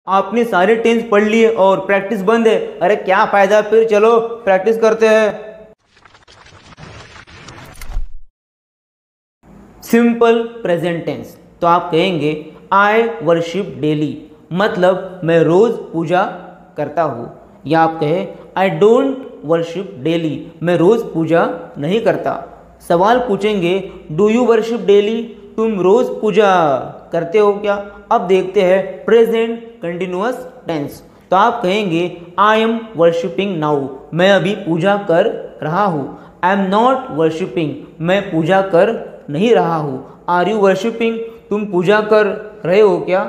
आपने सारे टेंस पढ़ लिए और प्रैक्टिस बंद है। अरे क्या फायदा, फिर चलो प्रैक्टिस करते हैं। सिंपल प्रेजेंट टेंस, तो आप कहेंगे आई वर्शिप डेली, मतलब मैं रोज पूजा करता हूँ। या आप कहें आई डोंट वर्शिप डेली, मैं रोज पूजा नहीं करता। सवाल पूछेंगे डू यू वर्शिप डेली, तुम रोज पूजा करते हो क्या। अब देखते हैं प्रेजेंट कंटिन्यूअस टेंस, तो आप कहेंगे आई एम वर्शिपिंग नाउ, मैं अभी पूजा कर रहा हूँ। आई एम नॉट वर्शिपिंग, मैं पूजा कर नहीं रहा हूँ। आर यू वर्शिपिंग, तुम पूजा कर रहे हो क्या।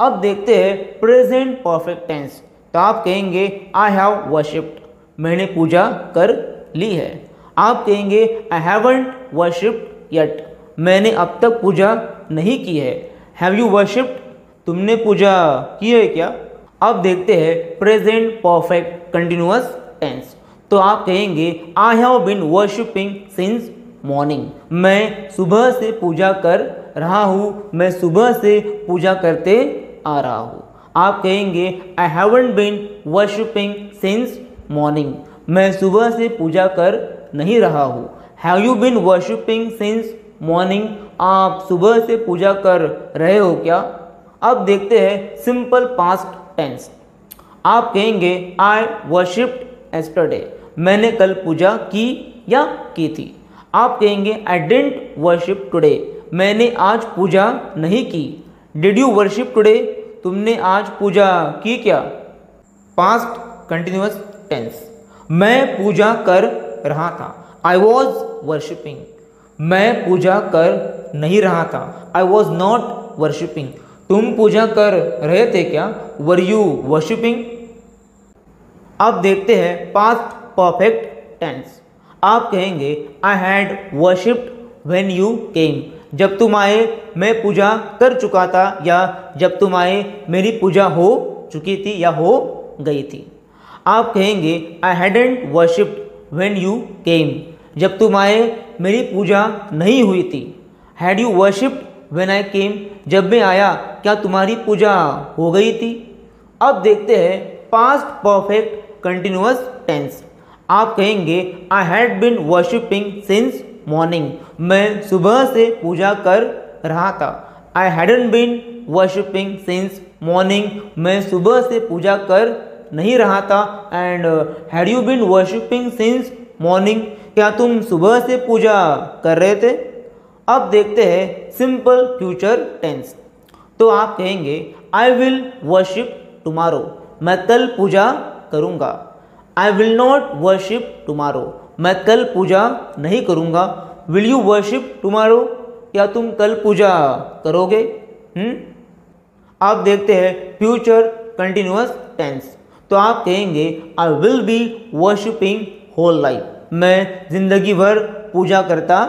अब देखते हैं प्रेजेंट परफेक्ट टेंस, तो आप कहेंगे आई हैव वर्शिप्ड, मैंने पूजा कर ली है। आप कहेंगे आई हैवंट वर्शिप्ड येट, मैंने अब तक पूजा नहीं की है। हैव यू वर्शिप्ड, तुमने पूजा की है क्या। अब देखते हैं प्रेजेंट परफेक्ट कंटिन्यूअस टेंस, तो आप कहेंगे I have been worshipping since morning, मैं सुबह से पूजा कर रहा हूँ, मैं सुबह से पूजा करते आ रहा हूँ। आप कहेंगे I haven't been worshipping since morning, मैं सुबह से पूजा कर नहीं रहा हूँ। Have you been worshipping since morning, आप सुबह से पूजा कर रहे हो क्या। अब देखते हैं सिंपल पास्ट टेंस, आप कहेंगे आई वर्शिप्ड एस्टरडे, मैंने कल पूजा की या की थी। आप कहेंगे आई डिडंट वर्शिप टुडे, मैंने आज पूजा नहीं की। डिड यू वर्शिप टुडे, तुमने आज पूजा की क्या। पास्ट कंटिन्यूअस टेंस, मैं पूजा कर रहा था, आई वॉज वर्शिपिंग, मैं पूजा कर नहीं रहा था, आई वॉज नॉट वर्शिपिंग, तुम पूजा कर रहे थे क्या, वर यू वर्शिपिंग। अब देखते हैं पास्ट परफेक्ट टेंस, आप कहेंगे I had worshipped when you came, जब तुम आए मैं पूजा कर चुका था, या जब तुम आए मेरी पूजा हो चुकी थी या हो गई थी। आप कहेंगे I hadn't worshipped when you came, जब तुम आए मेरी पूजा नहीं हुई थी। Had you worshipped when I came, जब मैं आया क्या तुम्हारी पूजा हो गई थी। अब देखते हैं पास्ट परफेक्ट कंटिन्यूअस टेंस, आप कहेंगे I had been worshipping since morning, मैं सुबह से पूजा कर रहा था। I hadn't been worshipping since morning, मैं सुबह से पूजा कर नहीं रहा था। And had you been worshipping since morning, क्या तुम सुबह से पूजा कर रहे थे। अब देखते हैं सिंपल फ्यूचर टेंस, तो आप कहेंगे आई विल वर्शिप टुमारो, मैं कल पूजा करूँगा। आई विल नॉट वर्शिप टुमारो, मैं कल पूजा नहीं करूँगा। विल यू वर्शिप टुमारो, क्या तुम कल पूजा करोगे। आप देखते हैं फ्यूचर कंटिन्यूअस टेंस, तो आप कहेंगे I will be worshipping whole life, मैं जिंदगी भर पूजा करता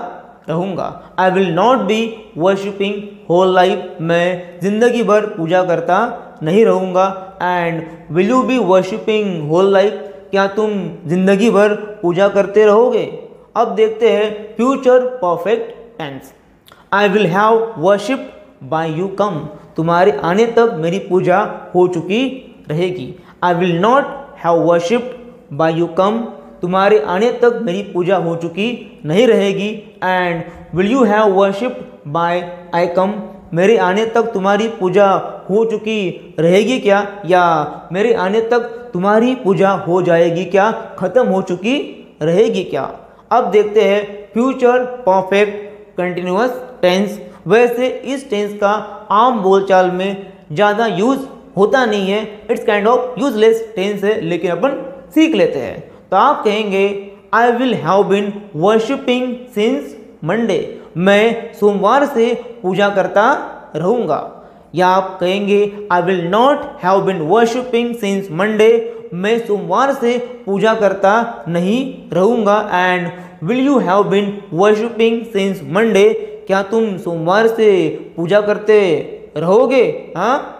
रहूँगा। I will not be worshipping whole life, मैं जिंदगी भर पूजा करता नहीं रहूँगा। And will you be worshipping whole life, क्या तुम जिंदगी भर पूजा करते रहोगे। अब देखते हैं future perfect tense, I will have worshipped by you come, तुम्हारे आने तक मेरी पूजा हो चुकी रहेगी। I will not have worshipped by you come, तुम्हारे आने तक मेरी पूजा हो चुकी नहीं रहेगी। And will you have worshipped by I come, मेरे आने तक तुम्हारी पूजा हो चुकी रहेगी क्या, या मेरे आने तक तुम्हारी पूजा हो जाएगी क्या, खत्म हो चुकी रहेगी क्या। अब देखते हैं फ्यूचर परफेक्ट कंटिन्यूअस टेंस, वैसे इस टेंस का आम बोलचाल में ज़्यादा यूज होता नहीं है, it's kind of useless tense है, लेकिन अपन सीख लेते हैं। तो आप कहेंगे I will have been worshipping since Monday, मैं सोमवार से पूजा करता रहूँगा। या आप कहेंगे I will not have been worshipping since Monday, मैं सोमवार से पूजा करता नहीं रहूँगा। And will you have been worshipping since Monday, क्या तुम सोमवार से पूजा करते रहोगे। हाँ,